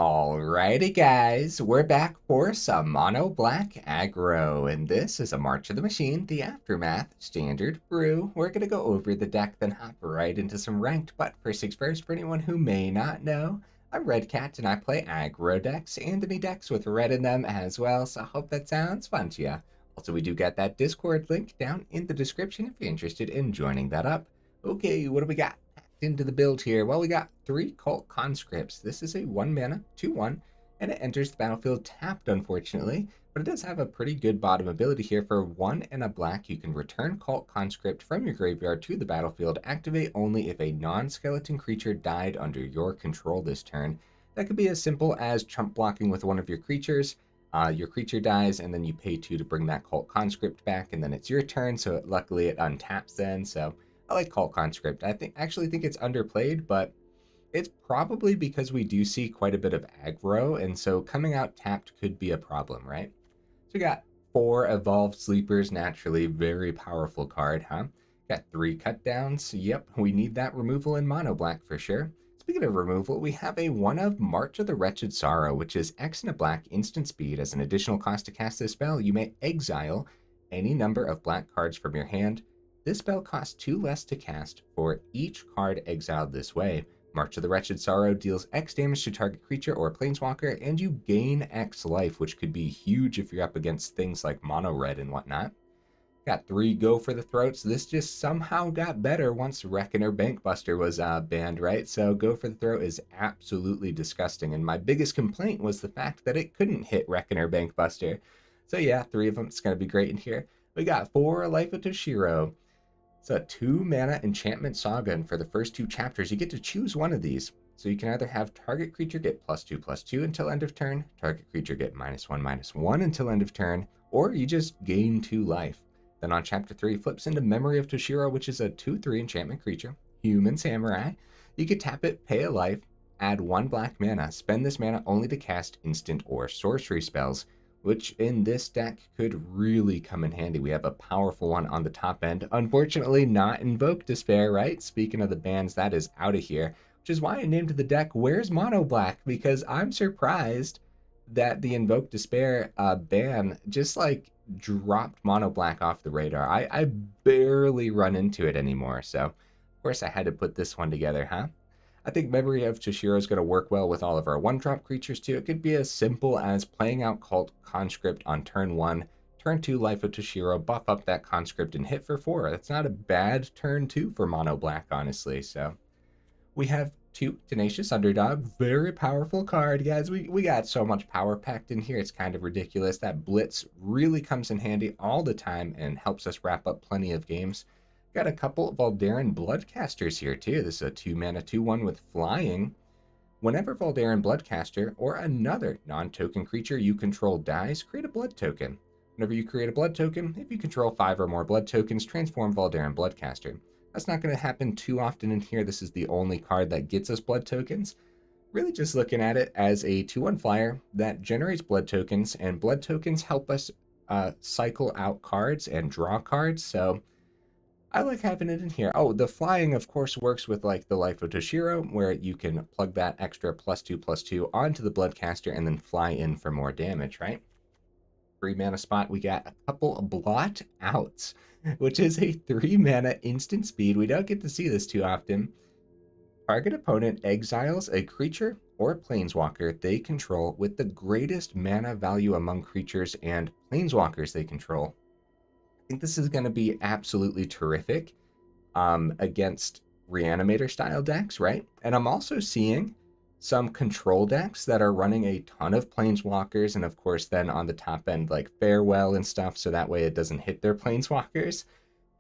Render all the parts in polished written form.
Alrighty guys, we're back for some mono black aggro, and this is a March of the Machine, the Aftermath, Standard Brew. We're gonna go over the deck, then hop right into some ranked, but first things first, for anyone who may not know, I'm Red Cat and I play aggro decks and any decks with red in them as well, so I hope that sounds fun to you. Also, we do get that Discord link down in the description if you're interested in joining that up. Okay, what do we got into the build here? Well, we got 3 Cult Conscripts. This is a 1 mana, 2/1, and it enters the battlefield tapped, unfortunately, but it does have a pretty good bottom ability here. For 1 and a black, you can return Cult Conscript from your graveyard to the battlefield, activate only if a non-skeleton creature died under your control this turn. That could be as simple as chump blocking with one of your creatures. Your creature dies, and then you pay 2 to bring that Cult Conscript back, and then it's your turn, so luckily it untaps then, so I like Cult Conscript. Actually think it's underplayed, but it's probably because we do see quite a bit of aggro, and so coming out tapped could be a problem, right? So we got 4 Evolved Sleepers, naturally very powerful card, huh? Got 3 cut downs. Yep, we need that removal in mono black for sure. Speaking of removal, we have a 1 of March of the Wretched Sorrow, which is X and a black instant speed. As an additional cost to cast this spell, you may exile any number of black cards from your hand. This spell costs 2 less to cast for each card exiled this way. March of the Wretched Sorrow deals X damage to target creature or planeswalker, and you gain X life, which could be huge if you're up against things like mono red and whatnot. Got 3 Go for the Throats. This just somehow got better once Reckoner Bankbuster was banned, right? So Go for the Throat is absolutely disgusting, and my biggest complaint was the fact that it couldn't hit Reckoner Bankbuster. So yeah, 3 of them. It's going to be great in here. We got 4 Life of Toshiro. It's a 2 mana enchantment saga, and for the first 2 chapters, you get to choose one of these. So you can either have target creature get +2/+2 until end of turn, target creature get -1/-1 until end of turn, or you just gain 2 life. Then on chapter 3, flips into Memory of Toshiro, which is a 2/3 enchantment creature, human samurai. You could tap it, pay a life, add 1 black mana, spend this mana only to cast instant or sorcery spells, which in this deck could really come in handy. We have a powerful one on the top end. Unfortunately, not Invoke Despair, right? Speaking of the bans, that is out of here, which is why I named the deck Where's Mono Black, because I'm surprised that the Invoke Despair ban just like dropped Mono Black off the radar. I barely run into it anymore, so of course I had to put this one together, huh? I think Memory of Toshiro is going to work well with all of our 1-drop creatures too. It could be as simple as playing out Cult Conscript on turn 1, turn 2 Life of Toshiro, buff up that Conscript and hit for 4. That's not a bad turn 2 for mono black, honestly. So we have 2 Tenacious Underdog, very powerful card, guys. We got so much power packed in here, it's kind of ridiculous. That Blitz really comes in handy all the time and helps us wrap up plenty of games. Got a couple of Voldaren Bloodcasters here too. This is a 2 mana 2/1 with flying. Whenever Voldaren Bloodcaster or another non-token creature you control dies, create a blood token. Whenever you create a blood token, if you control 5 or more blood tokens, transform Voldaren Bloodcaster. That's not going to happen too often in here. This is the only card that gets us blood tokens. Really just looking at it as a 2/1 flyer that generates blood tokens, and blood tokens help us cycle out cards and draw cards, so I like having it in here. Oh, the flying, of course, works with like the Life of Toshiro, where you can plug that extra +2/+2 onto the Bloodcaster and then fly in for more damage, right? 3 mana spot, we got a couple of Blot Outs, which is a 3 mana instant speed. We don't get to see this too often. Target opponent exiles a creature or planeswalker they control with the greatest mana value among creatures and planeswalkers they control. I think this is going to be absolutely terrific against Reanimator style decks, right? And I'm also seeing some control decks that are running a ton of planeswalkers, and of course then on the top end like Farewell and stuff, so that way it doesn't hit their planeswalkers.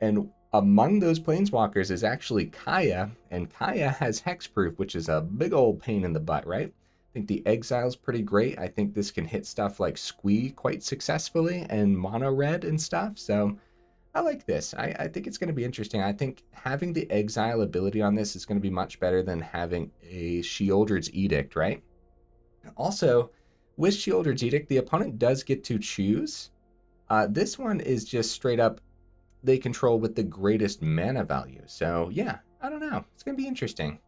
And among those planeswalkers is actually Kaya, and Kaya has hexproof, which is a big old pain in the butt, right? I think the exile's pretty great. I think this can hit stuff like Squee quite successfully and mono red and stuff. So I like this. I think it's going to be interesting. I think having the exile ability on this is going to be much better than having a Sheoldred's Edict, right? Also, with Sheoldred's Edict, the opponent does get to choose. This one is just straight up they control with the greatest mana value. So yeah, I don't know. It's going to be interesting.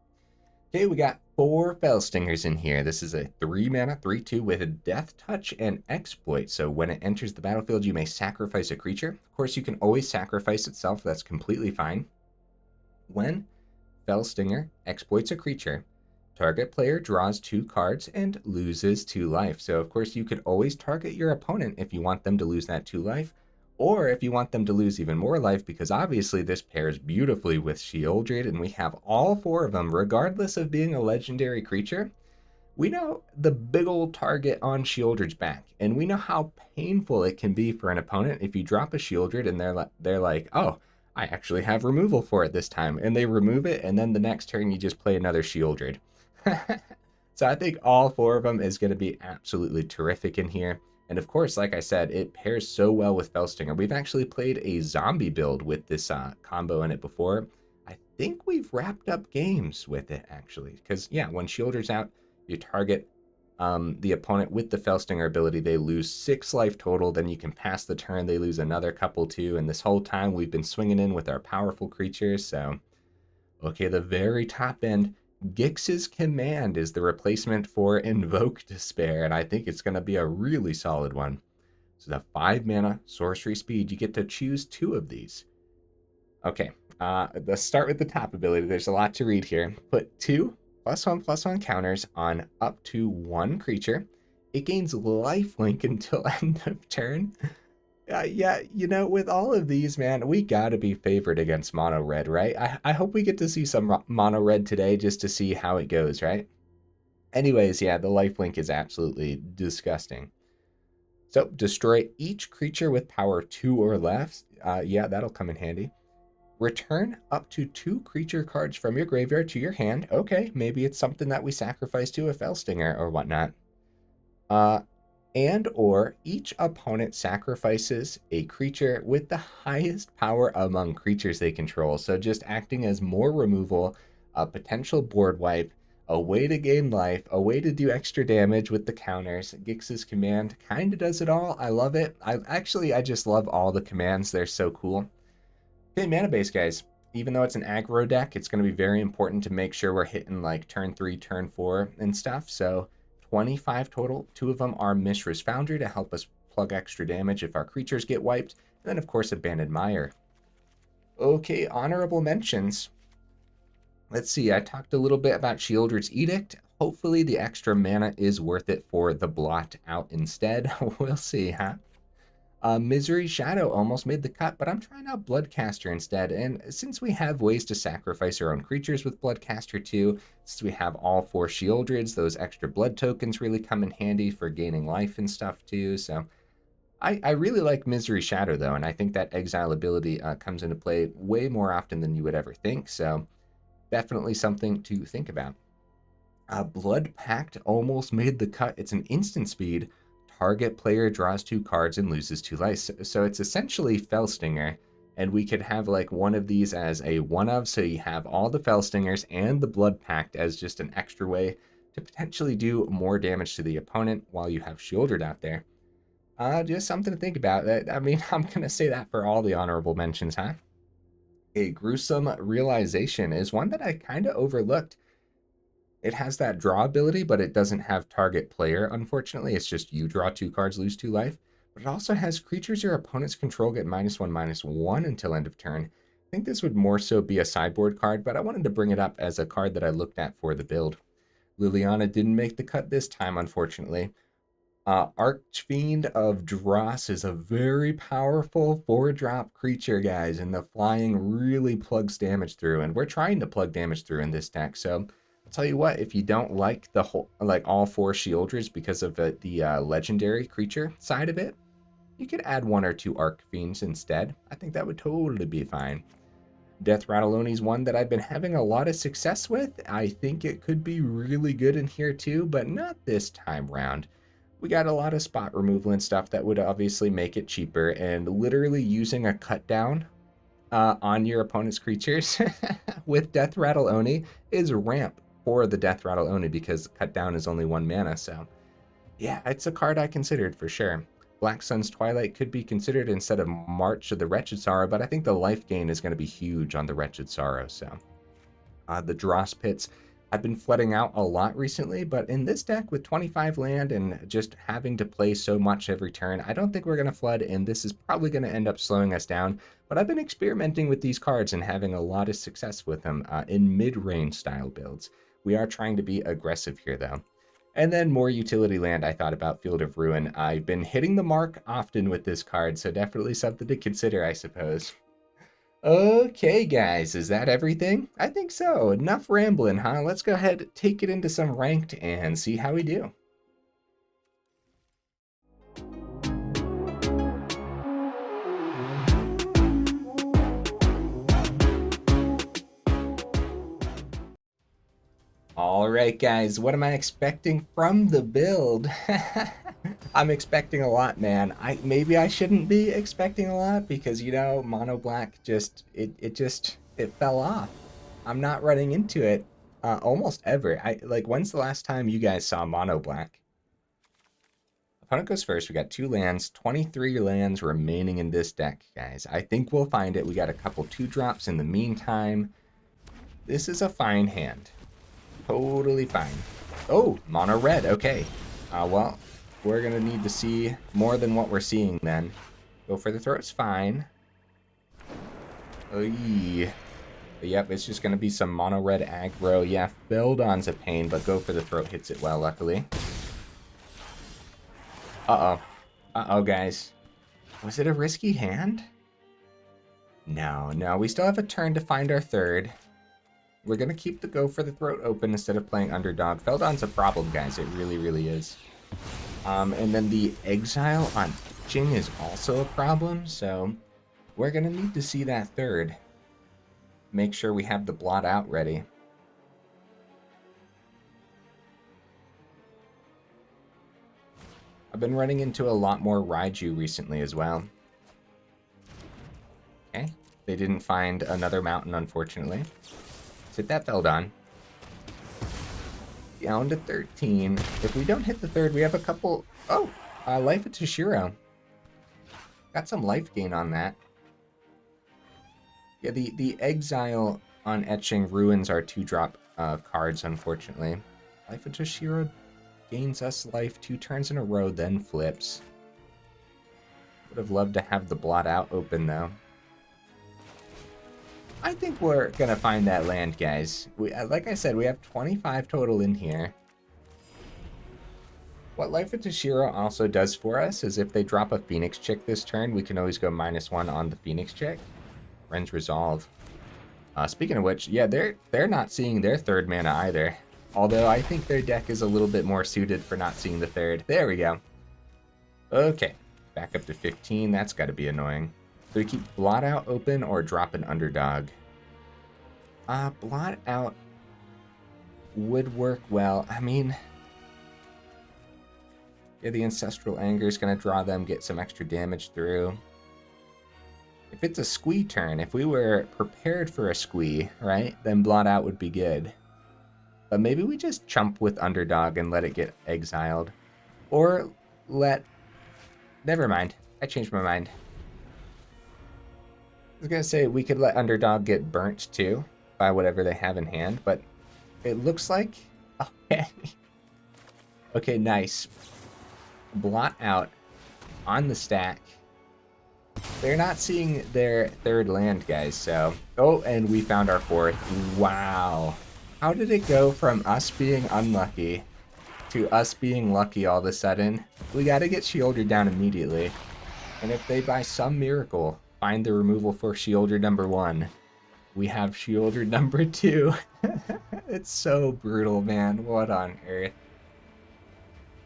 Okay, we got 4 Fellstingers in here. This is a 3 mana 3/2 with a Death Touch and Exploit. So when it enters the battlefield, you may sacrifice a creature. Of course, you can always sacrifice itself. That's completely fine. When Fellstinger exploits a creature, target player draws 2 cards and loses 2 life. So of course, you could always target your opponent if you want them to lose that 2 life, or if you want them to lose even more life, because obviously this pairs beautifully with Sheoldred, and we have all 4 of them, regardless of being a legendary creature. We know the big old target on Sheoldred's back, and we know how painful it can be for an opponent if you drop a Sheoldred and they're like, oh, I actually have removal for it this time, and they remove it, and then the next turn you just play another Sheoldred. So I think all 4 of them is going to be absolutely terrific in here. And of course, like I said, it pairs so well with Fellstinger. We've actually played a zombie build with this combo in it before. I think we've wrapped up games with it, actually. Because, yeah, when Sheoldred's out, you target the opponent with the Fellstinger ability. They lose 6 life total. Then you can pass the turn. They lose another couple, too. And this whole time, we've been swinging in with our powerful creatures. So, okay, the very top end, Gix's Command is the replacement for Invoke Despair, and I think it's going to be a really solid one. So the 5 mana sorcery speed, you get to choose 2 of these. Okay, let's start with the top ability. There's a lot to read here. Put 2 +1/+1 counters on up to 1 creature. It gains lifelink until end of turn. Yeah, you know, with all of these, man, we gotta be favored against mono red, right? I hope we get to see some mono red today just to see how it goes, right? Anyways, yeah, the lifelink is absolutely disgusting. So destroy each creature with power 2 or less. Yeah, that'll come in handy. Return up to 2 creature cards from your graveyard to your hand. Okay, maybe it's something that we sacrifice to a Fellstinger or whatnot. And or each opponent sacrifices a creature with the highest power among creatures they control. So just acting as more removal, a potential board wipe, a way to gain life, a way to do extra damage with the counters. Gix's Command kind of does it all. I love it. I just love all the commands. They're so cool. Okay, mana base, guys. Even though it's an aggro deck, it's going to be very important to make sure we're hitting like turn 3, turn 4 and stuff. So 25 total. 2 of them are Mishra's Foundry to help us plug extra damage if our creatures get wiped. And then, of course, Abandoned Mire. Okay, honorable mentions. Let's see, I talked a little bit about Sheoldred's Edict. Hopefully the extra mana is worth it for the Blot Out instead. We'll see, huh? Misery Shadow almost made the cut, but I'm trying out Bloodcaster instead. And since we have ways to sacrifice our own creatures with Bloodcaster too, since we have all 4 Sheoldreds, those extra blood tokens really come in handy for gaining life and stuff too. So I really like Misery Shadow though, and I think that exile ability comes into play way more often than you would ever think. So definitely something to think about. Blood Pact almost made the cut. It's an instant speed. Target player draws 2 cards and loses 2 life. So it's essentially Fellstinger, and we could have like one of these as a one of, so you have all the Fellstingers and the Blood Pact as just an extra way to potentially do more damage to the opponent while you have Sheoldred out there. Just something to think about. I mean, I'm going to say that for all the honorable mentions, huh? A Gruesome Realization is one that I kind of overlooked. It has that draw ability, but it doesn't have target player, unfortunately. It's just you draw 2 cards, lose 2 life. But it also has creatures your opponents control get -1/-1 until end of turn. I think this would more so be a sideboard card, but I wanted to bring it up as a card that I looked at for the build. Liliana didn't make the cut this time, unfortunately. Archfiend of Dross is a very powerful 4-drop creature, guys, and the flying really plugs damage through, and we're trying to plug damage through in this deck, so I'll tell you what, if you don't like the whole, like all 4 Sheoldreds because of the legendary creature side of it, you could add 1 or 2 Archfiends instead. I think that would totally be fine. Death Rattle Oni is one that I've been having a lot of success with. I think it could be really good in here too, but not this time round. We got a lot of spot removal and stuff that would obviously make it cheaper, and literally using a cut down on your opponent's creatures with Death Rattle Oni is ramp for the Death Rattle Oni because cut down is only 1 mana. So yeah, it's a card I considered for sure. Black Sun's Twilight could be considered instead of March of the Wretched Sorrow, but I think the life gain is going to be huge on the Wretched Sorrow. So the Dross Pits, I've been flooding out a lot recently, but in this deck with 25 land and just having to play so much every turn, I don't think we're going to flood, and this is probably going to end up slowing us down. But I've been experimenting with these cards and having a lot of success with them in mid-range style builds. We are trying to be aggressive here, though. And then more utility land, I thought about Field of Ruin. I've been hitting the mark often with this card, so definitely something to consider, I suppose. Okay, guys, is that everything? I think so. Enough rambling, huh? Let's go ahead, take it into some ranked, and see how we do. All right, guys, what am I expecting from the build? I'm expecting a lot, man. Maybe I shouldn't be expecting a lot because, you know, mono black just it fell off. I'm not running into it almost ever. When's the last time you guys saw mono black? Opponent goes first. We got 2 lands, 23 lands remaining in this deck, guys. I think we'll find it. We got a couple 2-drops in the meantime. This is a fine hand. Totally fine. Oh, mono red. Okay. Well, we're going to need to see more than what we're seeing then. Go for the throat's fine. Oh, yeah. Yep, it's just going to be some mono red aggro. Yeah, Beldon's a pain, but go for the throat hits it well, luckily. Uh-oh. Uh-oh, guys. Was it a risky hand? No, we still have a turn to find our third. We're going to keep the go for the throat open instead of playing underdog. Feldon's a problem, guys. It really, really is. And then the exile on Jing is also a problem, so we're going to need to see that third. Make sure we have the blot out ready. I've been running into a lot more Raiju recently as well. Okay, they didn't find another mountain, unfortunately. Hit that Feldon. Down to 13. If we don't hit the third, we have a couple... Oh! Life of Toshiro. Got some life gain on that. Yeah, the exile on Etching ruins our 2-drop cards, unfortunately. Life of Toshiro gains us life 2 turns in a row, then flips. Would have loved to have the blot out open, though. I think we're going to find that land, guys. Like I said, we have 25 total in here. What Life of Toshiro also does for us is if they drop a Phoenix Chick this turn, we can always go -1 on the Phoenix Chick. Friends Resolve. Speaking of which, yeah, they're not seeing their third mana either. Although I think their deck is a little bit more suited for not seeing the third. There we go. Okay, back up to 15. That's got to be annoying. Do we keep Blot Out open or drop an underdog? Blot Out would work well. I mean, yeah, the Ancestral Anger is going to draw them, get some extra damage through. If it's a squee turn, if we were prepared for a squee, right, then Blot Out would be good. But maybe we just chump with underdog and let it get exiled. Or let... Never mind. I changed my mind. I was going to say we could let underdog get burnt too by whatever they have in hand, but it looks like... Okay. Okay, nice. Blot Out on the stack. They're not seeing their third land, guys, so... Oh, and we found our fourth. Wow. How did it go from us being unlucky to us being lucky all of a sudden? We got to get Sheoldred down immediately. And if they, by some miracle, find the removal for Sheoldred number 1, we have Sheoldred number 2. It's so brutal, man. What on earth?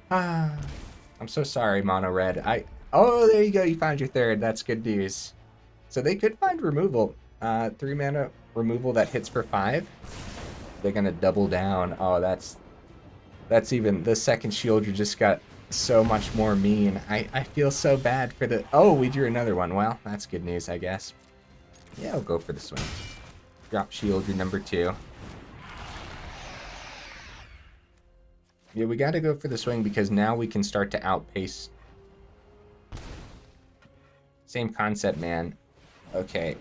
I'm so sorry, Mono Red. Oh, there you go. You found your third. That's good news. So they could find removal. 3 mana removal that hits for 5. They're gonna double down. Oh, that's even... The second Sheoldred just got so much more mean. I feel so bad for the... Oh, we drew another one. Well, that's good news, I guess. Yeah, I'll go for the swing. Drop Sheoldred number 2. Yeah, we gotta go for the swing because now we can start to outpace. Same concept, man. Okay.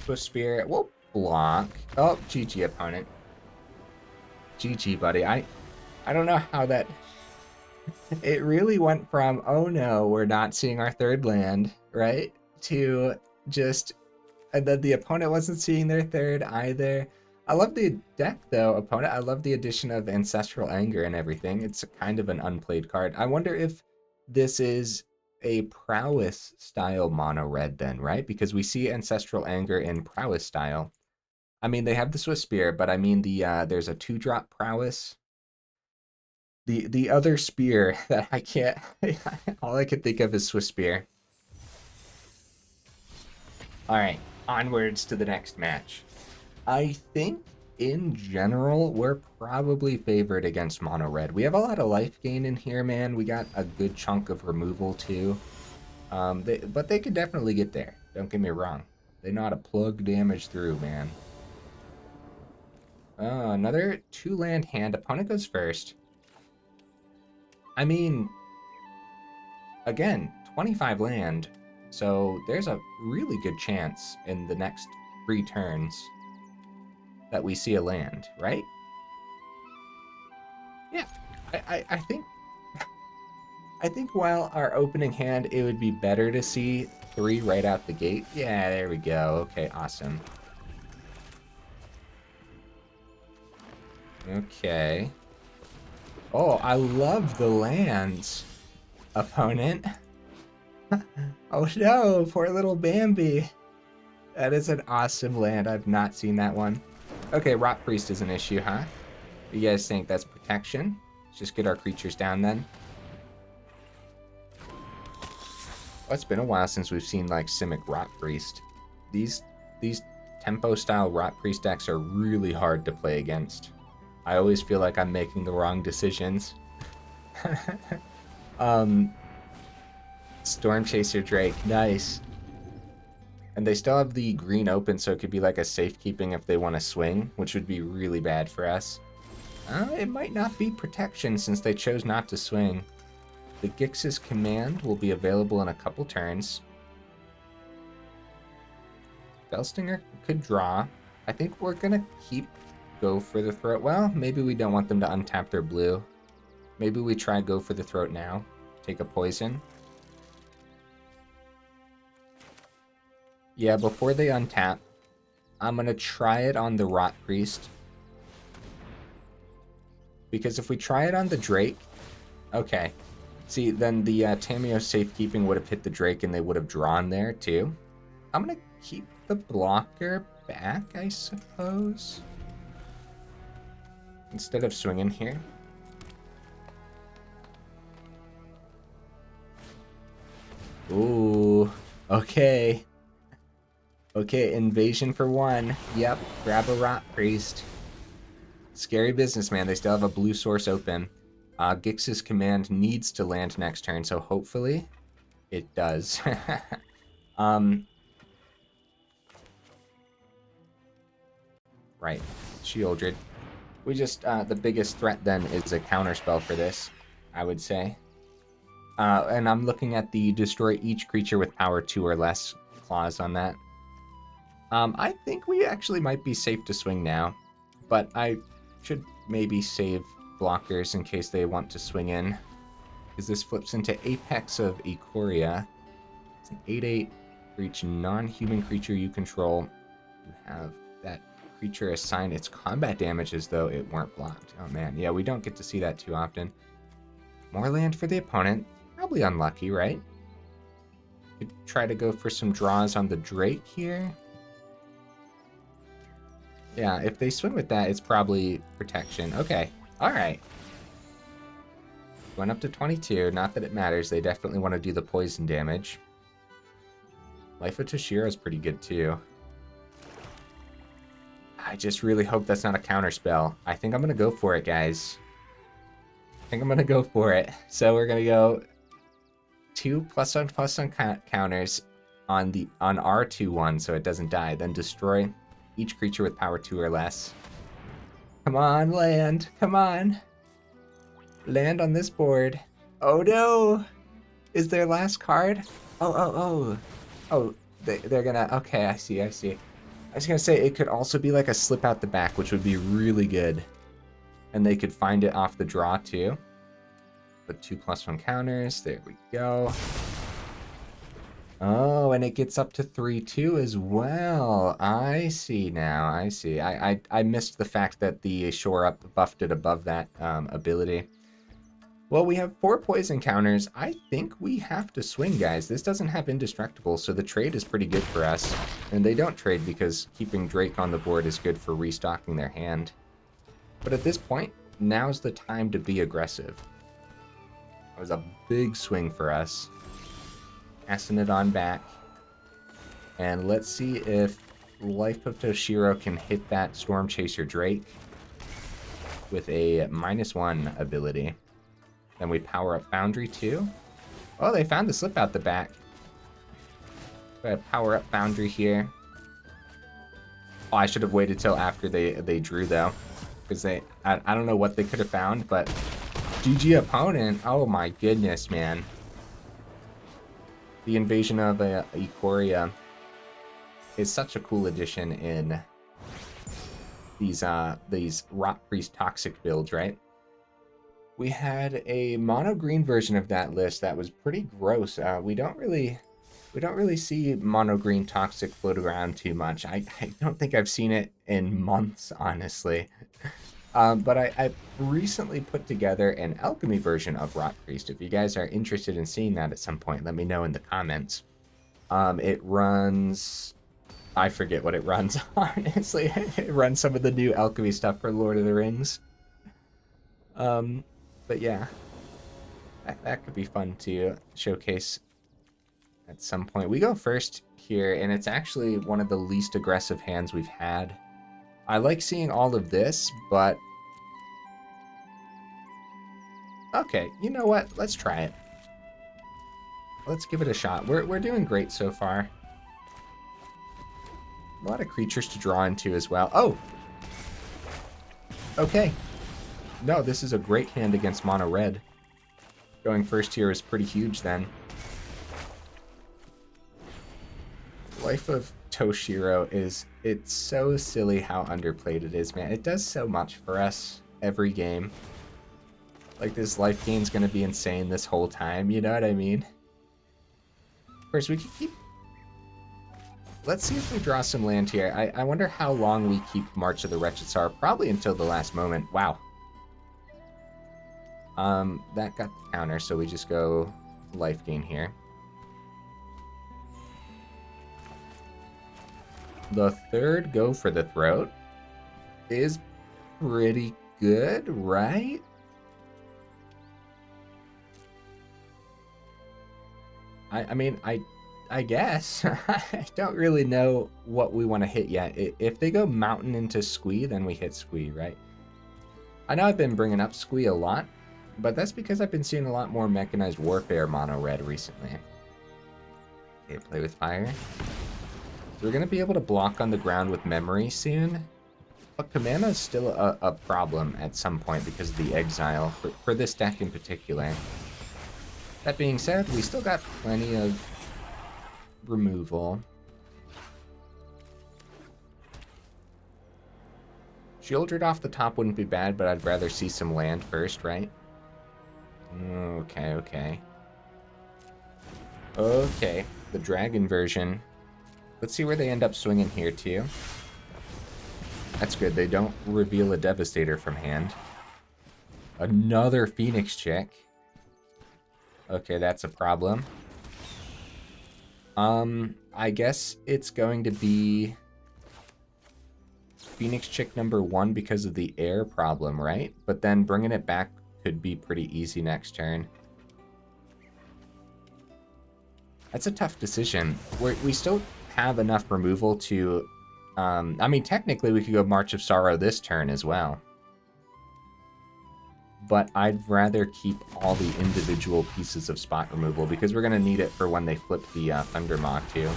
Push Spirit. We'll block. Oh, GG, opponent. GG, buddy. I don't know how that... It really went from, oh no, we're not seeing our third land, right? To just... And then the opponent wasn't seeing their third either. I love the deck, though, opponent. I love the addition of Ancestral Anger and everything. It's kind of an unplayed card. I wonder if this is a Prowess style mono red then, right? Because we see Ancestral Anger in Prowess style. I mean, they have the Swift Spear, but I mean there's a 2-drop Prowess. The other spear that I can't... all I can think of is Swift Spear. Alright, onwards to the next match. I think, in general, we're probably favored against mono red. We have a lot of life gain in here, man. We got a good chunk of removal, too. But they could definitely get there. Don't get me wrong. They know how to plug damage through, man. Another 2-land hand. Opponent goes first. I mean, again, 25 land. So there's a really good chance in the next 3 turns that we see a land, right? Yeah, I think while our opening hand, it would be better to see 3 right out the gate. Yeah, there we go. Okay, awesome. Okay. Oh, I love the lands, opponent. Oh no, poor little Bambi. That is an awesome land. I've not seen that one. Okay, Rot Priest is an issue, huh? You guys think that's protection? Let's just get our creatures down then. Oh, it's been a while since we've seen like Simic Rot Priest. These tempo style Rot Priest decks are really hard to play against. I always feel like I'm making the wrong decisions. Storm Chaser Drake, nice. And they still have the green open, so it could be like a safekeeping if they want to swing, which would be really bad for us. It might not be protection since they chose not to swing. The Gix's Command will be available in a couple turns. Bellstinger could draw. I think we're going to go for the throat. Well, maybe we don't want them to untap their blue. Maybe we try go for the throat now. Take a poison. Yeah, before they untap, I'm going to try it on the Rot Priest. Because if we try it on the Drake... Okay. See, then the Tameo Safekeeping would have hit the Drake and they would have drawn there too. I'm going to keep the blocker back, I suppose. Instead of swinging here. Ooh, okay. Okay, invasion for 1. Yep, grab a Rot Priest. Scary business, man. They still have a blue source open. Gix's Command needs to land next turn, so hopefully it does. Right, Sheoldred. We just, the biggest threat then is a counterspell for this, I would say. And I'm looking at the destroy each creature with power 2 or less clause on that. I think we actually might be safe to swing now, but I should maybe save blockers in case they want to swing in, because this flips into Apex of Ikoria. It's an 8/8 for each non-human creature you control. You have that creature assign its combat damages, though it weren't blocked. Oh man, yeah, we don't get to see that too often. More land for the opponent. Probably unlucky, right? Could try to go for some draws on the Drake here. Yeah, if they swing with that, it's probably protection. Okay, alright. Went up to 22. Not that it matters. They definitely want to do the poison damage. Life of Toshiro is pretty good, too. I just really hope that's not a counterspell. I think I'm going to go for it, guys. I think I'm going to go for it. So we're going to go 2 +1/+1 counters on our 2/1 so it doesn't die. Then destroy each creature with power 2 or less. Come on, land. Come on. Land on this board. Oh no! Is their last card? Oh, they're gonna... Okay, I see. I was gonna say, it could also be like a slip out the back, which would be really good. And they could find it off the draw too. Put 2+1 counters. There we go. Oh, and it gets up to 3/2 as well. I see now. I see. I missed the fact that the Shore Up buffed it above that ability. Well, we have 4 poison counters. I think we have to swing, guys. This doesn't have indestructible, so the trade is pretty good for us. And they don't trade because keeping Drake on the board is good for restocking their hand. But at this point, now's the time to be aggressive. That was a big swing for us. Passing it on back. And let's see if Life of Toshiro can hit that Storm Chaser Drake with a -1 ability. Then we power up Foundry too. Oh, they found the slip out the back. Power up Foundry here. Oh, I should have waited till after they drew though. Because I don't know what they could have found, but GG opponent. Oh my goodness, man. The Invasion of Ikoria is such a cool addition in these Rot Priest Toxic builds, right? We had a mono green version of that list that was pretty gross. We don't really see mono green Toxic float around too much. I don't think I've seen it in months, honestly. But I recently put together an alchemy version of Rot Priest. If you guys are interested in seeing that at some point, let me know in the comments. It runs... I forget what it runs, honestly. It runs some of the new alchemy stuff for Lord of the Rings. But yeah, that could be fun to showcase at some point. We go first here, and it's actually one of the least aggressive hands we've had. I like seeing all of this, but... Okay, you know what? Let's try it. Let's give it a shot. We're doing great so far. A lot of creatures to draw into as well. Oh! Okay. No, this is a great hand against mono red. Going first here is pretty huge then. Life of Toshiro is... It's so silly how underplayed it is, man. It does so much for us every game. Like, this life gain's gonna be insane this whole time, you know what I mean? Of course, we can keep... Let's see if we draw some land here. I wonder how long we keep March of the Wretched Tsar. Probably until the last moment. Wow. That got the counter, so we just go life gain here. The third go for the throat is pretty good, right? I mean, I guess. I don't really know what we want to hit yet. If they go mountain into Squee, then we hit Squee, right? I know I've been bringing up Squee a lot, but that's because I've been seeing a lot more Mechanized Warfare mono red recently. Okay, play with fire. So we're going to be able to block on the ground with memory soon. But Kamana is still a problem at some point because of the exile, for this deck in particular. That being said, we still got plenty of removal. Sheoldred off the top wouldn't be bad, but I'd rather see some land first, right? Okay, okay. Okay, the dragon version. Let's see where they end up swinging here, too. That's good. They don't reveal a Devastator from hand. Another Phoenix chick. Okay, that's a problem. I guess it's going to be Phoenix chick number 1 because of the air problem, right? But then bringing it back could be pretty easy next turn. That's a tough decision. We still have enough removal to... I mean, technically we could go March of Sorrow this turn as well. But I'd rather keep all the individual pieces of spot removal because we're going to need it for when they flip the Thundermaw too.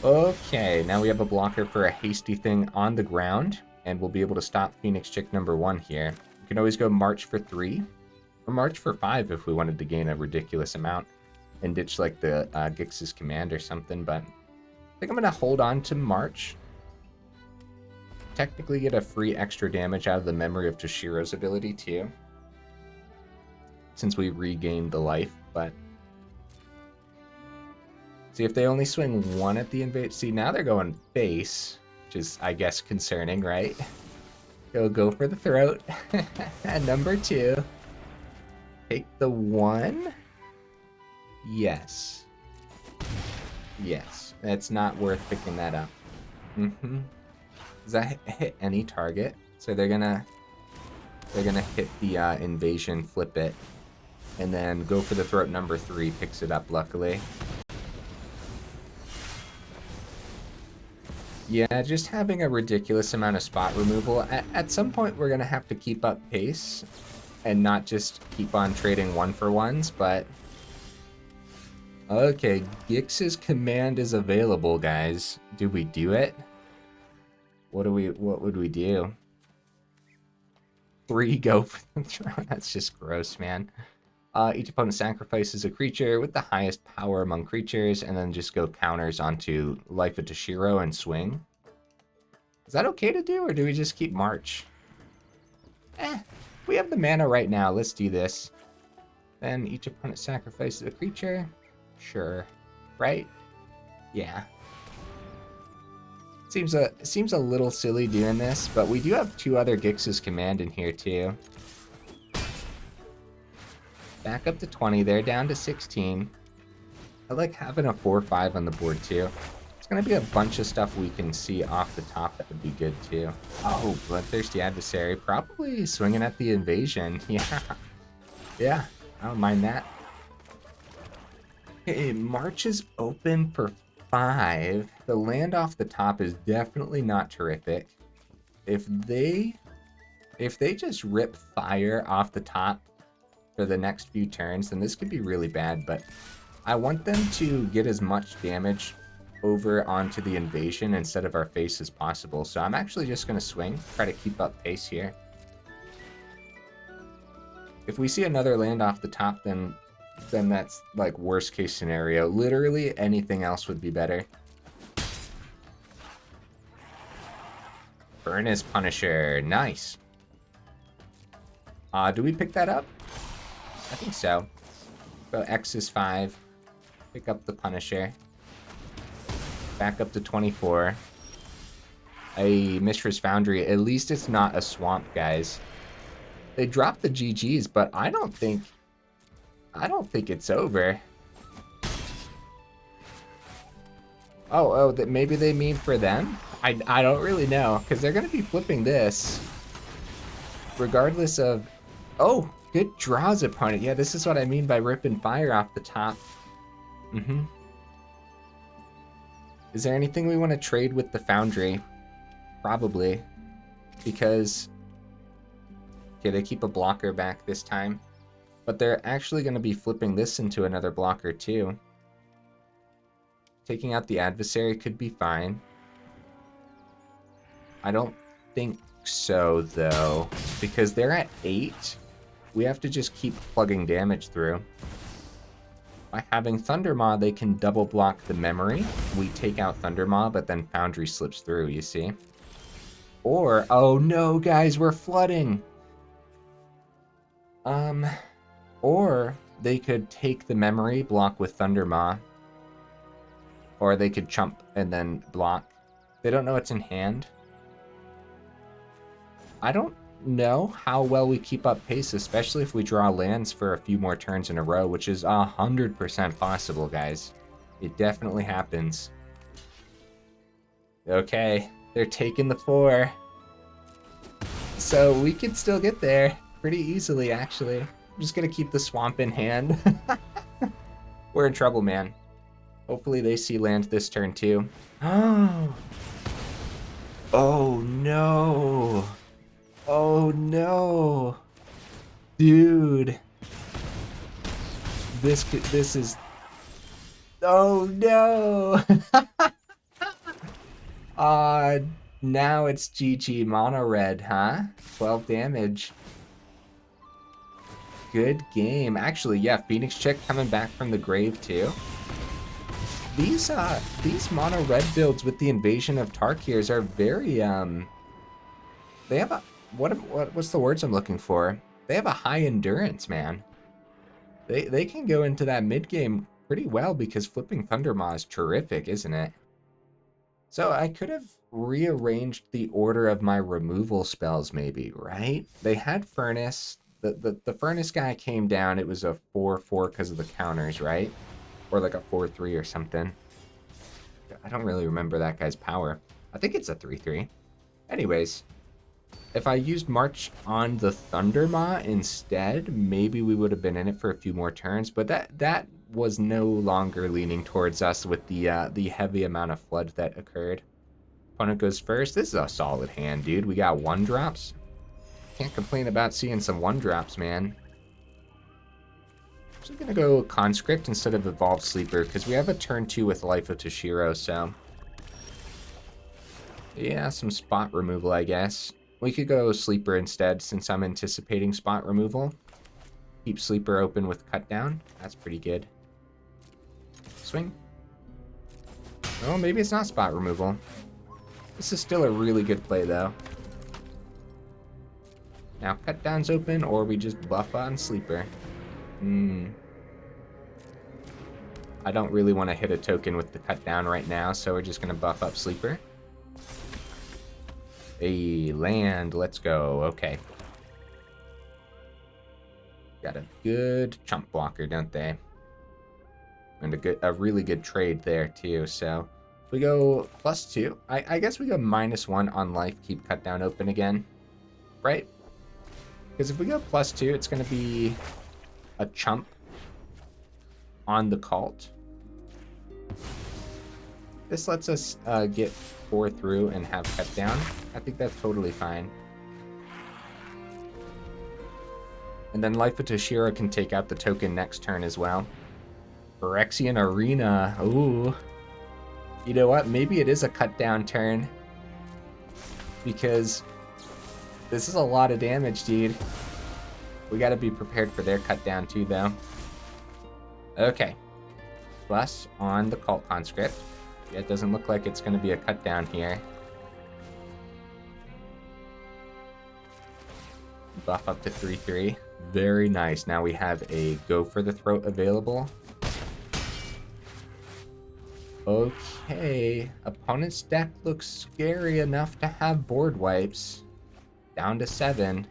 Okay, now we have a blocker for a hasty thing on the ground, and we'll be able to stop Phoenix chick number 1 here. We can always go March for 3, or March for 5 if we wanted to gain a ridiculous amount, and ditch like the Gix's command or something, but I think I'm going to hold on to March. technically get a free extra damage out of the memory of Toshiro's ability too, since we regained the life, but... See, if they only swing one at the invade... See, now they're going face, which is, I guess, concerning, right? They'll go for the throat. And number 2. Take the 1. Yes. Yes. It's not worth picking that up. Does that hit any target? So they're gonna hit the invasion, flip it, and then go for the throat. Number 3 picks it up, luckily. Yeah, just having a ridiculous amount of spot removal. At some point, we're going to have to keep up pace and not just keep on trading 1-for-1s, but... Okay, Gix's command is available, guys. Do we do it? What would we do? 3 go for the throne. That's just gross, man. Each opponent sacrifices a creature with the highest power among creatures, and then just go counters onto Life of Toshiro and swing. Is that okay to do, or do we just keep March? We have the mana right now. Let's do this. Then each opponent sacrifices a creature. Sure. Right? Yeah. Seems a little silly doing this, but we do have 2 other Gix's command in here too. Back up to 20, they're down to 16. I like having a 4-5 on the board too. It's gonna be a bunch of stuff we can see off the top that would be good too. Oh, Bloodthirsty Adversary, probably swinging at the invasion. Yeah, I don't mind that. Okay, March is open for 5. The land off the top is definitely not terrific. If they just rip fire off the top for the next few turns, then this could be really bad, but I want them to get as much damage over onto the invasion instead of our face as possible. So I'm actually just going to swing, try to keep up pace here. If we see another land off the top, then that's like worst case scenario. Literally anything else would be better. Furnace Punisher, nice. Do we pick that up? I think so. Go X is 5. Pick up the Punisher. Back up to 24. A Mishra's Foundry. At least it's not a swamp, guys. They dropped the GGs, but I don't think it's over. Oh, that maybe they mean for them? I don't really know, because they're going to be flipping this. Regardless of... Oh, good draws, opponent. Yeah, this is what I mean by ripping fire off the top. Is there anything we want to trade with the Foundry? Probably. Because... Okay, they keep a blocker back this time. But they're actually going to be flipping this into another blocker too. Taking out the adversary could be fine. I don't think so, though. Because they're at 8. We have to just keep plugging damage through. By having Thundermaw, they can double block the memory. We take out Thundermaw, but then Foundry slips through, you see? Or, oh no, guys, we're flooding! Or they could take the memory, block with Thundermaw. Or they could chump and then block. They don't know it's in hand. I don't know how well we keep up pace, especially if we draw lands for a few more turns in a row, which is 100% possible, guys. It definitely happens. Okay, they're taking the 4. So we could still get there pretty easily, actually. I'm just gonna keep the swamp in hand. We're in trouble, man. Hopefully they see land this turn too. Oh no. Oh no. Dude. This is... Oh no. Now it's GG mono red, huh? 12 damage. Good game. Actually, yeah, Phoenix Chick coming back from the grave too. These mono red builds with the invasion of Tarkirs are very They have a what's the words I'm looking for? They have a high endurance, man. They can go into that mid game pretty well because flipping Thundermaw is terrific, isn't it? So I could have rearranged the order of my removal spells, maybe, right? They had Furnace. The Furnace guy came down. It was a 4/4 because of the counters, right? Or like a 4/3 or something. I don't really remember that guy's power. I think it's a 3/3. Anyways, if I used March on the Thundermaw instead, maybe we would have been in it for a few more turns. But that was no longer leaning towards us with the heavy amount of flood that occurred. Opponent goes first. This is a solid hand, dude. We got 1-drops. Can't complain about seeing some 1-drops, man. I'm just gonna go Conscript instead of Evolved Sleeper because we have a turn 2 with Life of Toshiro, so yeah, some spot removal, I guess. We could go Sleeper instead since I'm anticipating spot removal. Keep Sleeper open with Cut Down. That's pretty good. Swing. Oh, maybe it's not spot removal. This is still a really good play, though. Now, Cut Down's open, or we just buff on Sleeper. I don't really want to hit a token with the Cut Down right now, so we're just going to buff up Sleeper. Hey, land, let's go. Okay. Got a good chump blocker, don't they? And a really good trade there, too. So, we go +2. I guess we go -1 on life, keep Cut Down open again. Right? Because if we go +2, it's going to be a chump on the Cult. This lets us get 4 through and have Cut Down. I think that's totally fine. And then Life of Toshiro can take out the token next turn as well. Phyrexian Arena. Ooh. You know what? Maybe it is a Cut Down turn. Because this is a lot of damage, dude. We gotta be prepared for their Cut Down too, though. Okay. Plus on the Cult Conscript. Yeah, it doesn't look like it's going to be a Cut Down here. Buff up to 3/3. Very nice. Now we have a Go for the Throat available. Okay. Opponent's deck looks scary enough to have board wipes. Down to 7.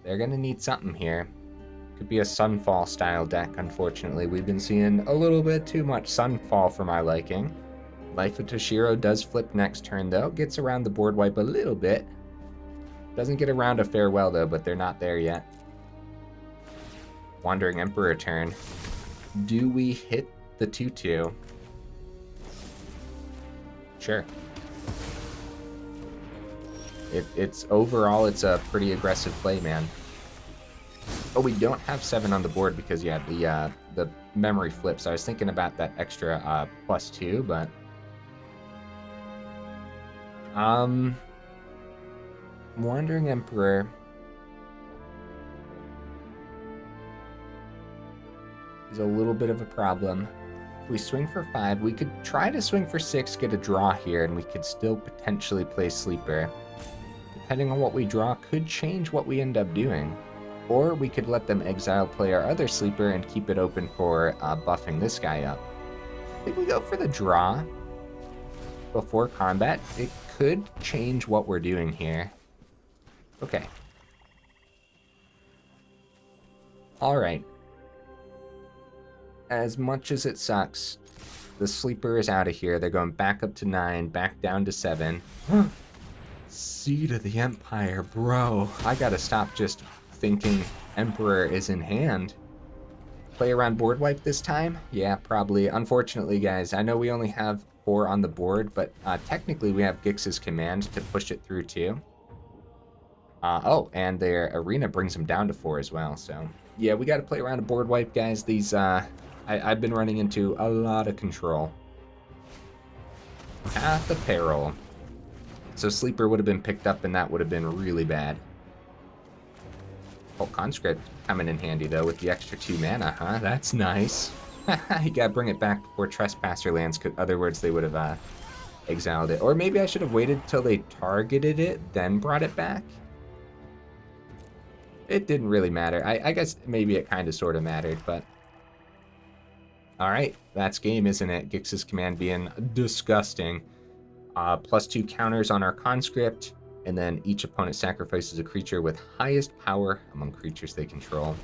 They're going to need something here. Could be a Sunfall style deck, unfortunately. We've been seeing a little bit too much Sunfall for my liking. Life of Toshiro does flip next turn, though. Gets around the board wipe a little bit. Doesn't get around a Farewell, though, but they're not there yet. Wandering Emperor turn. Do we hit the 2/2? Sure. It's overall, it's a pretty aggressive play, man. Oh, we don't have 7 on the board because, yeah, the memory flips. I was thinking about that extra +2, but... Wandering Emperor. Is a little bit of a problem. If we swing for 5, we could try to swing for 6, get a draw here, and we could still potentially play Sleeper. Depending on what we draw, could change what we end up doing. Or we could let them exile play our other Sleeper and keep it open for buffing this guy up. I think we go for the draw before combat. It could change what we're doing here. Okay. Alright. As much as it sucks, the Sleeper is out of here. They're going back up to 9, back down to 7. Seed of the Empire, bro. I gotta stop just thinking Emperor is in hand. Play around board wipe this time? Yeah, probably. Unfortunately, guys, I know we only have 4 on the board, but technically we have Gix's command to push it through too. Oh, and their arena brings them down to 4 as well, so... Yeah, we gotta play around a board wipe, guys. These, I've been running into a lot of control. Path of Peril. So Sleeper would have been picked up, and that would have been really bad. Cult Conscript coming in handy, though, with the extra 2 mana, huh? That's nice. You gotta bring it back before Trespasser lands, because other words they would have exiled it. Or maybe I should have waited till they targeted it, then brought it back. It didn't really matter. I guess maybe it kind of sort of mattered, but... Alright, that's game, isn't it? Gix's command being disgusting. +2 counters on our conscript, and then each opponent sacrifices a creature with highest power among creatures they control.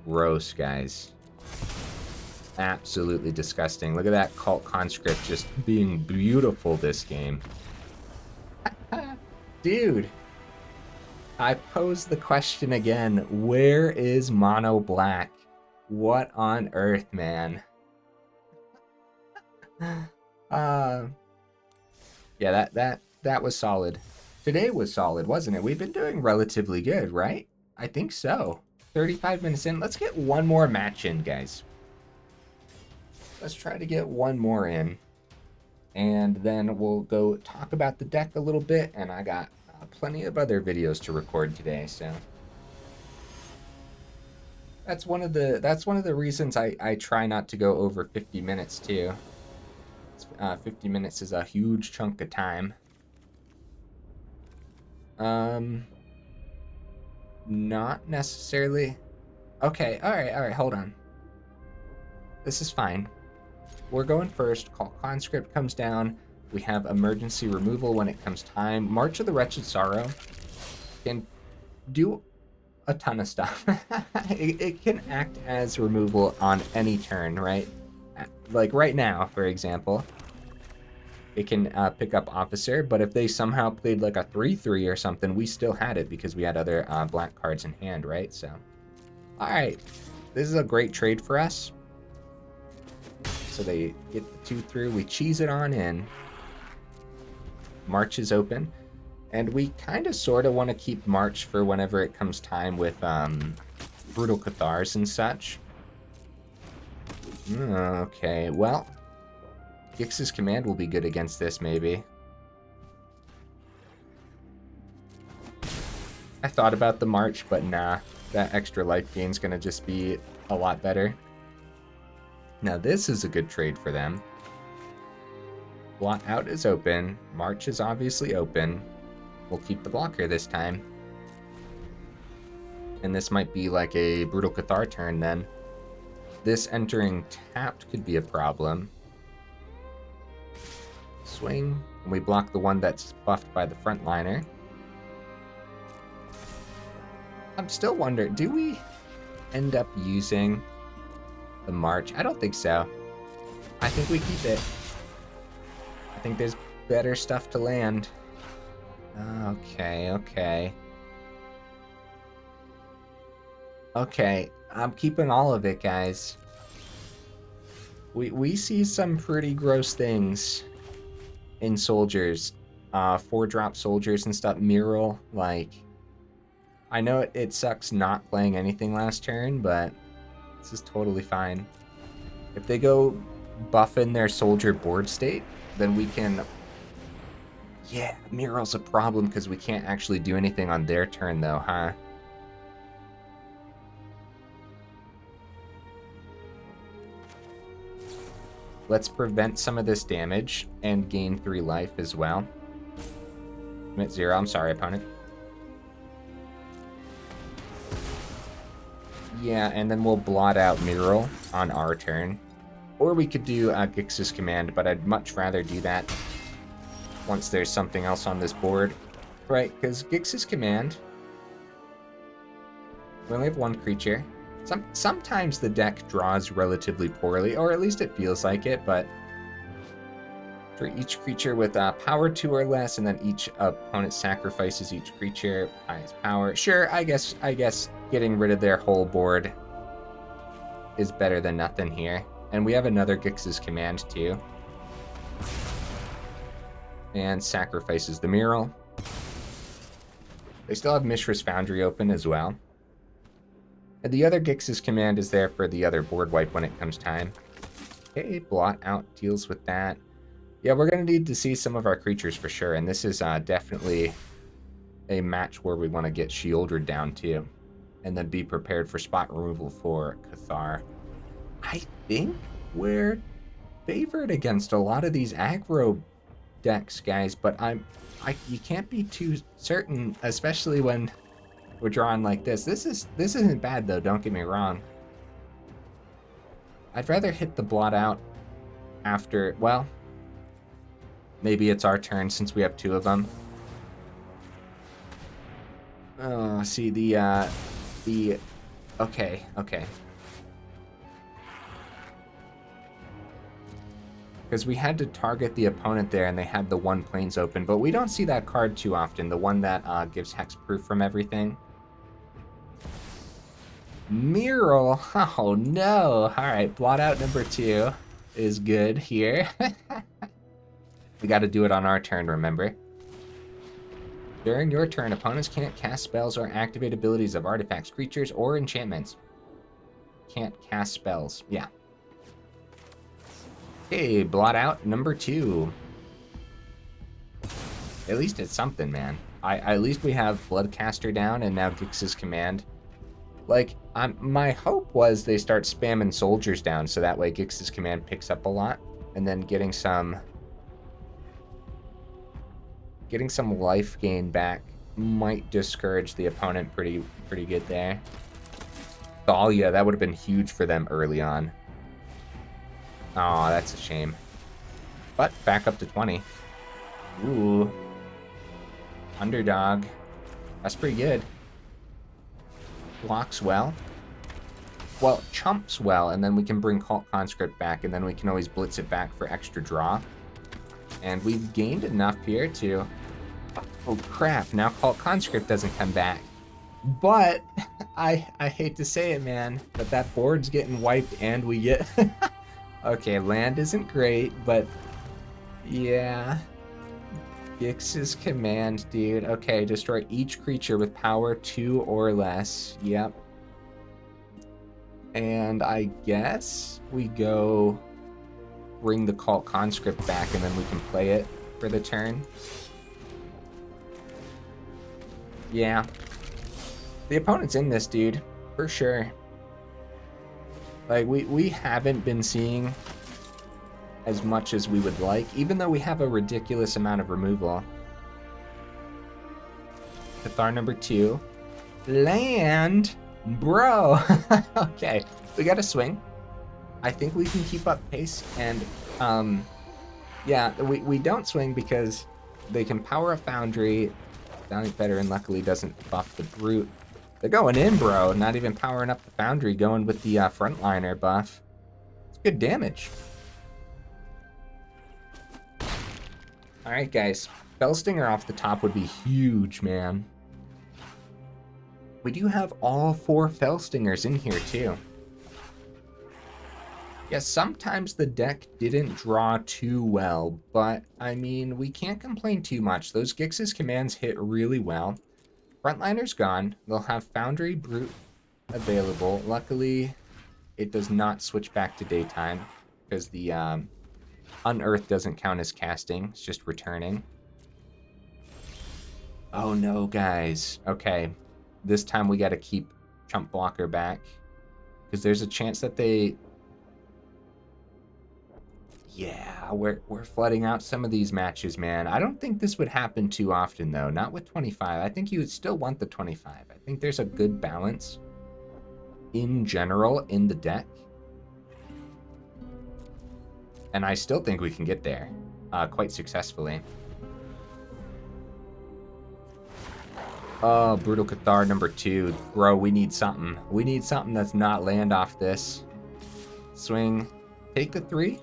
Gross, guys. Absolutely disgusting. Look at that Cult Conscript just being beautiful this game. Dude, I pose the question again. Where is Mono Black? What on earth, man? Yeah, that was solid. Today was solid, wasn't it? We've been doing relatively good, right? I think so. 35 minutes in. Let's get one more match in, guys. Let's try to get one more in. And then we'll go talk about the deck a little bit. And I got plenty of other videos to record today, so... That's one of the reasons I try not to go over 50 minutes, too. 50 minutes is a huge chunk of time. Not necessarily. Okay, alright, hold on. This is fine. We're going first. Cult Conscript comes down. We have emergency removal when it comes time. March of the Wretched Sorrow can do a ton of stuff. it can act as removal on any turn, right? Like right now, for example. It can pick up Officer, but if they somehow played like a 3/3 or something, we still had it because we had other black cards in hand, right? So, alright. This is a great trade for us. So they get the 2 through. We cheese it on in. March is open. And we kind of sort of want to keep March for whenever it comes time with Brutal Cathars and such. Okay, well... Gix's command will be good against this, maybe. I thought about the March, but nah. That extra life gain's gonna just be a lot better. Now this is a good trade for them. Blot Out is open. March is obviously open. We'll keep the blocker this time. And this might be like a Brutal Cathar turn then. This entering tapped could be a problem. Swing. And we block the one that's buffed by the frontliner. I'm still wondering, do we end up using the March? I don't think so. I think we keep it. I think there's better stuff to land. Okay. Okay, I'm keeping all of it, guys. We see some pretty gross things in soldiers. 4-drop soldiers and stuff. Mural, like... I know it sucks not playing anything last turn, but this is totally fine. If they go buffing their soldier board state, then we can... Yeah, Mural's a problem because we can't actually do anything on their turn though, huh? Let's prevent some of this damage and gain 3 life as well. I'm at 0. I'm sorry, opponent. Yeah, and then we'll blot out Mural on our turn. Or we could do Gix's command, but I'd much rather do that once there's something else on this board. Right, because Gix's command... We only have 1 creature. Sometimes the deck draws relatively poorly, or at least it feels like it, but for each creature with power 2 or less, and then each opponent sacrifices each creature highest power. Sure, I guess getting rid of their whole board is better than nothing here. And we have another Gix's command too. And sacrifices the Mural. They still have Mishra's Foundry open as well. And the other Gix's command is there for the other board wipe when it comes time. Okay, Blot Out deals with that. Yeah, we're going to need to see some of our creatures for sure, and this is definitely a match where we want to get Sheoldred down too. And then be prepared for spot removal for Cathar. I think we're favored against a lot of these aggro decks, guys, but you can't be too certain, especially when we're drawing like this. This isn't bad though, don't get me wrong. I'd rather hit the Blot Out after, well, maybe it's our turn since we have two of them. Oh, see okay. Because we had to target the opponent there and they had the one plains open, but we don't see that card too often, the one that gives hexproof from everything. Mire, oh no. Alright, Blot Out number 2 is good here. We gotta do it on our turn, remember? During your turn, opponents can't cast spells or activate abilities of artifacts, creatures, or enchantments. Can't cast spells, yeah. Okay, Blot Out number 2. At least it's something, man. At least we have Bloodcaster down and now Gix's Command. Like, my hope was they start spamming soldiers down so that way Gix's Command picks up a lot. And then getting some life gain back might discourage the opponent pretty good there. Oh yeah, that would have been huge for them early on. Oh, that's a shame. But back up to 20. Ooh. Underdog. That's pretty good. Blocks well. Well, chumps well, and then we can bring Cult Conscript back, and then we can always blitz it back for extra draw. And we've gained enough here to... Oh crap, now Cult Conscript doesn't come back. But, I hate to say it, man, but that board's getting wiped and we get... Okay, land isn't great, but... Yeah... Gix's Command, dude. Okay, destroy each creature with power 2 or less. Yep. And I guess we go bring the Cult Conscript back and then we can play it for the turn. Yeah. The opponent's in this, dude. For sure. Like, we haven't been seeing as much as we would like, even though we have a ridiculous amount of removal. Cathar number 2. Land! Bro! Okay, we got to swing. I think we can keep up pace, and, yeah, we don't swing because they can power a Foundry. Valiant Veteran luckily doesn't buff the Brute. They're going in, bro. Not even powering up the Foundry, going with the Frontliner buff. It's good damage. Alright, guys. Fellstinger off the top would be huge, man. We do have all 4 Fellstingers in here, too. Yeah, sometimes the deck didn't draw too well, but, I mean, we can't complain too much. Those Gix's Commands hit really well. Frontliner's gone. They'll have Foundry Brute available. Luckily, it does not switch back to daytime, because the, Unearth doesn't count as casting, it's just returning. Oh no, guys. Okay, this time we gotta keep Chump Blocker back, because there's a chance that they... Yeah, we're flooding out some of these matches, man. I don't think this would happen too often, though. Not with 25. I think you would still want the 25. I think there's a good balance in general in the deck. And I still think we can get there quite successfully. Oh, Brutal Cathar number 2. Bro, we need something. We need something that's not land off this. Swing. Take the 3.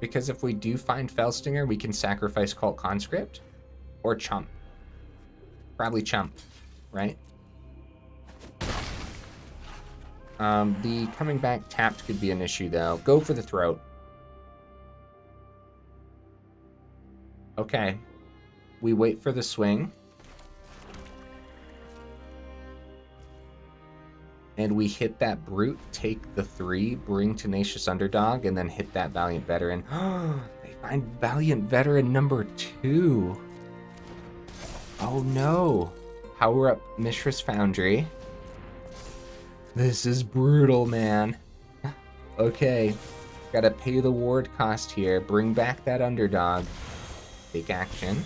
Because if we do find Fellstinger, we can sacrifice Cult Conscript. Or Chump. Probably Chump, right? The coming back tapped could be an issue, though. Go for the Throat. Okay. We wait for the swing. And we hit that Brute, take the 3, bring Tenacious Underdog, and then hit that Valiant Veteran. They find Valiant Veteran number 2. Oh no. Power up Mishra's Foundry. This is brutal, man. Okay. Gotta pay the ward cost here. Bring back that Underdog. Take action.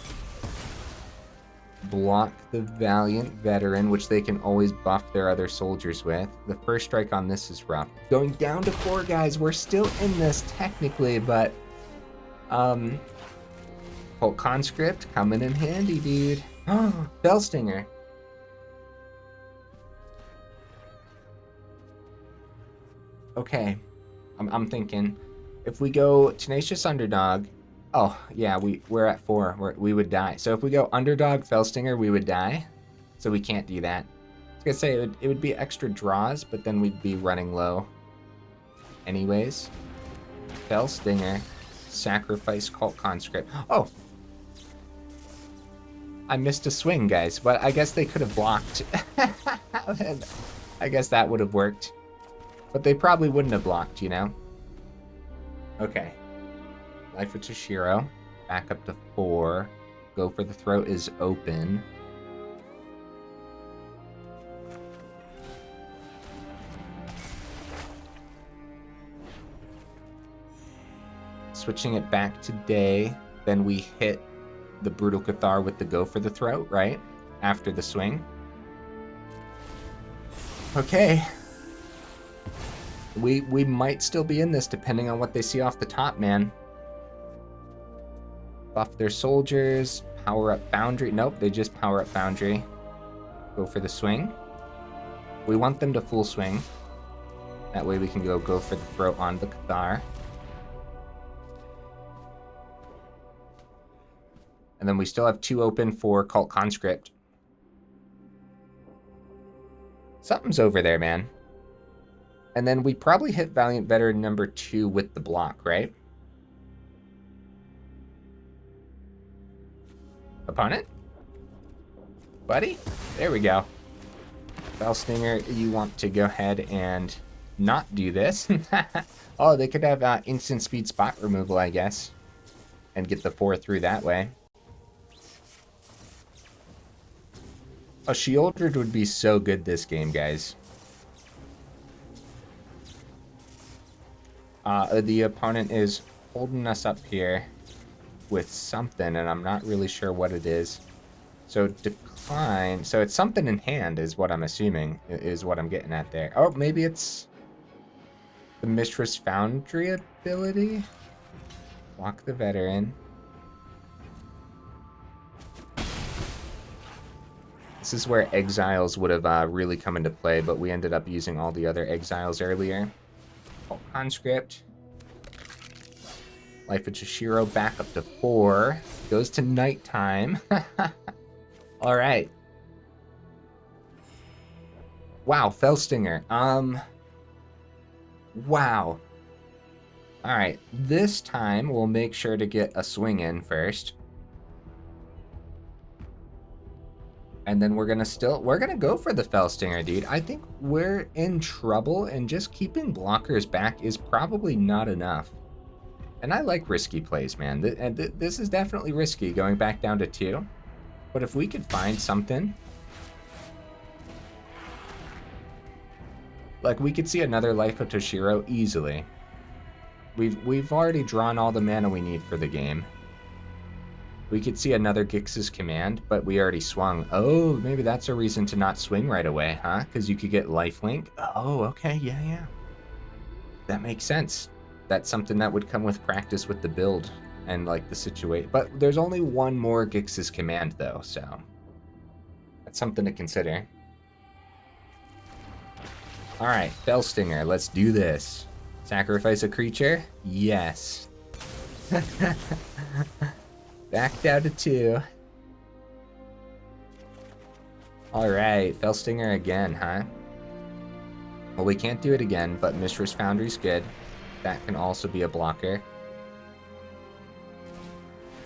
block the Valiant Veteran, which they can always buff their other soldiers with. The first strike on this is rough. Going down to 4 guys. We're still in this technically, but Cult Conscript coming in handy, dude. Oh, Bellstinger. Okay, I'm thinking if we go Tenacious Underdog. Oh, yeah, we're at 4. We would die. So if we go Underdog, Fellstinger, we would die. So we can't do that. I was going to say it would be extra draws, but then we'd be running low. Anyways. Fellstinger. Sacrifice Cult Conscript. Oh! I missed a swing, guys, but I guess they could have blocked. I guess that would have worked. But they probably wouldn't have blocked, you know? Okay. Life of Toshiro. Back up to 4. Go for the throat is open. Switching it back to day. Then we hit the Brutal Cathar with the go for the throat, right? After the swing. Okay. We might still be in this depending on what they see off the top, man. Buff their soldiers, power up Foundry. Nope, they just power up Foundry. Go for the swing. We want them to full swing. That way we can go for the throat on the Cathar. And then we still have 2 open for Cult Conscript. Something's over there, man. And then we probably hit Valiant Veteran number 2 with the block, right? Opponent? Buddy? There we go. Bellstinger, you want to go ahead and not do this. Oh, they could have instant speed spot removal, I guess. And get the 4 through that way. A Sheoldred would be so good this game, guys. The opponent is holding us up here with something, and I'm not really sure what it is. So decline. So it's something in hand is what I'm assuming, is what I'm getting at there. Oh, maybe it's the Mishra's Foundry ability? Block the Veteran. This is where Exiles would have really come into play, but we ended up using all the other Exiles earlier. Cult Conscript. Life of Toshiro back up to 4. Goes to nighttime. Alright. Wow, Fellstinger. Wow. Alright, this time we'll make sure to get a swing in first. And then we're gonna go for the Fellstinger, dude. I think we're in trouble, and just keeping blockers back is probably not enough. And I like risky plays, man. This is definitely risky, going back down to 2. But if we could find something, like we could see another Life of Toshiro easily. We've already drawn all the mana we need for the game. We could see another Gix's Command, but we already swung. Oh, maybe that's a reason to not swing right away, huh? Because you could get lifelink. Oh, okay, yeah. That makes sense. That's something that would come with practice with the build and like the situation. But there's only one more Gix's Command though, so that's something to consider. All right, Fellstinger, let's do this. Sacrifice a creature? Yes. Back down to 2. Alright, Fellstinger again, huh? Well, we can't do it again, but Mishra's Foundry's good. That can also be a blocker.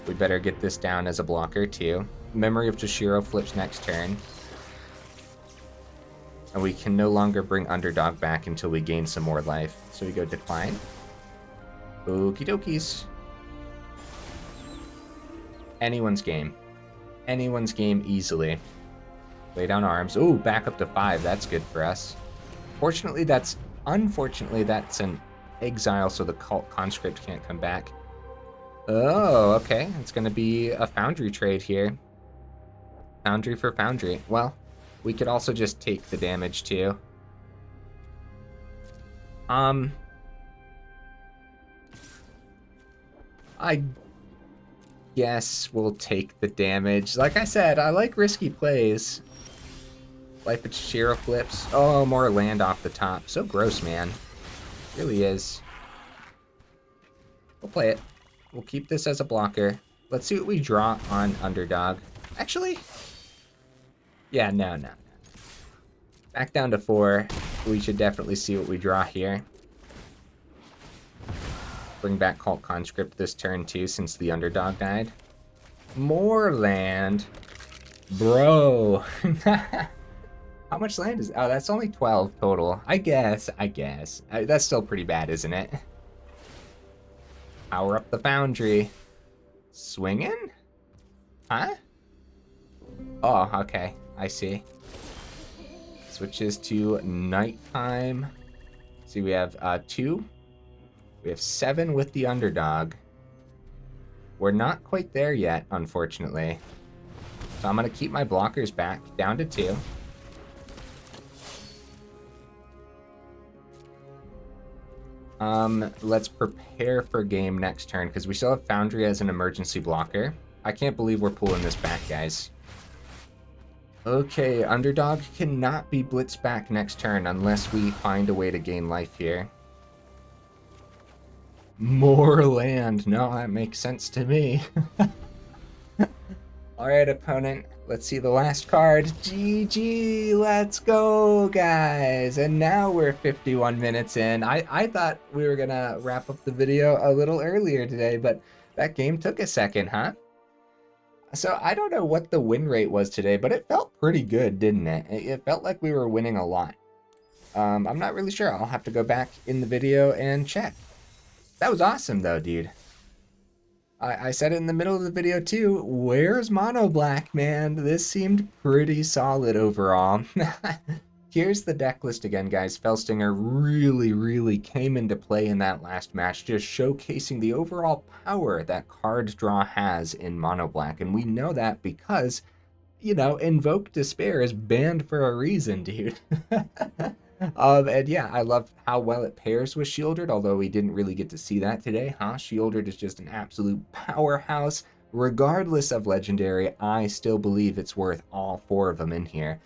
We better get this down as a blocker, too. Memory of Toshiro flips next turn. And we can no longer bring Underdog back until we gain some more life. So we go decline. Okie dokies. Anyone's game. Anyone's game easily. Lay down arms. Ooh, back up to 5. That's good for us. Unfortunately, that's an exile, so the Cult Conscript can't come back. Oh, okay. It's going to be a Foundry trade here. Foundry for Foundry. Well, we could also just take the damage too. I guess we'll take the damage. Like I said, I like risky plays. Life of Toshiro flips. Oh, more land off the top. So gross, man. Really is. We'll play it. We'll keep this as a blocker. Let's see what we draw on Underdog. Actually, yeah, no. Back down to 4. We should definitely see what we draw here. Bring back Cult Conscript this turn too, since the Underdog died. More land. Bro. How much land is... Oh, that's only 12 total. I guess. That's still pretty bad, isn't it? Power up the Foundry. Swinging? Huh? Oh, okay. I see. Switches to nighttime. See, we have 2. We have 7 with the Underdog. We're not quite there yet, unfortunately. So I'm going to keep my blockers back down to 2. Let's prepare for game next turn, because we still have Foundry as an emergency blocker. I can't believe we're pulling this back, guys. Okay, Underdog cannot be blitzed back next turn unless we find a way to gain life here. More land. No, that makes sense to me. Alright, opponent. Let's see the last card. GG! Let's go, guys! And now we're 51 minutes in. I thought we were gonna wrap up the video a little earlier today, but that game took a second, huh? So I don't know what the win rate was today, but it felt pretty good, didn't it? It felt like we were winning a lot. I'm not really sure. I'll have to go back in the video and check. That was awesome, though, dude. I said it in the middle of the video, too. Where's Mono Black, man? This seemed pretty solid overall. Here's the deck list again, guys. Felstinger really came into play in that last match, just showcasing the overall power that card draw has in Mono Black. And we know that because, you know, Invoke Despair is banned for a reason, dude. And yeah, I love how well it pairs with Sheoldred, although we didn't really get to see that today, huh? Sheoldred is just an absolute powerhouse. Regardless of Legendary, I still believe it's worth all 4 of them in here.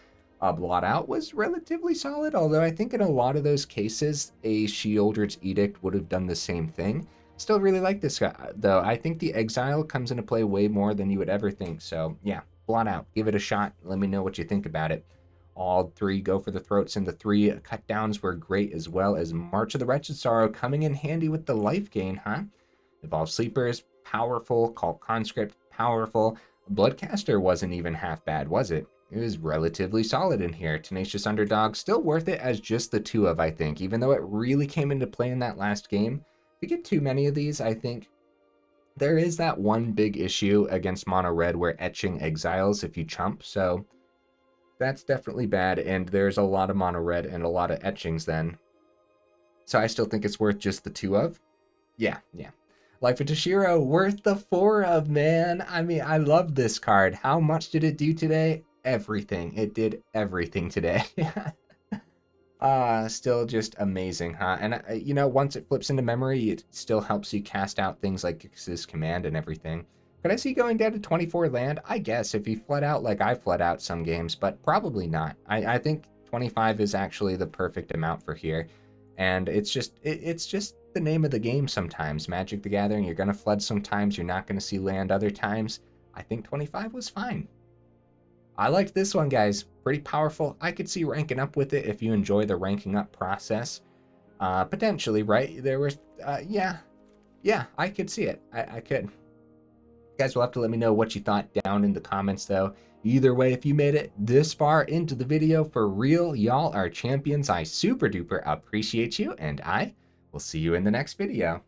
Blot Out was relatively solid, although I think in a lot of those cases, a Sheoldred's Edict would have done the same thing. Still really like this guy, though. I think the Exile comes into play way more than you would ever think, so yeah, Blot Out. Give it a shot. Let me know what you think about it. All 3 go for the throats, and the 3 cut downs were great, as well as March of the Wretched Sorrow coming in handy with the life gain, huh? Evolved Sleepers, powerful. Cult Conscript, powerful. Bloodcaster wasn't even half bad, was it? It was relatively solid in here. Tenacious Underdog, still worth it as just the 2 of, I think, even though it really came into play in that last game. If you get too many of these, I think there is that one big issue against Mono Red where etching exiles if you chump, so that's definitely bad, and there's a lot of Mono Red and a lot of etchings then. So I still think it's worth just the 2 of. Yeah. Life of Toshiro, worth the 4 of, man. I mean, I love this card. How much did it do today? Everything. It did everything today. Still just amazing, huh? And, you know, once it flips into memory, it still helps you cast out things like Gix's Command and everything. Could I see going down to 24 land? I guess, if he fled out like I fled out some games, but probably not. I think 25 is actually the perfect amount for here. And it's just the name of the game sometimes. Magic the Gathering, you're going to flood sometimes, you're not going to see land other times. I think 25 was fine. I liked this one, guys. Pretty powerful. I could see ranking up with it if you enjoy the ranking up process. Potentially, right? There was, yeah, I could see it. I could. You guys will have to let me know what you thought down in the comments, though. Either way, if you made it this far into the video, for real, y'all are champions. I super duper appreciate you, and I will see you in the next video.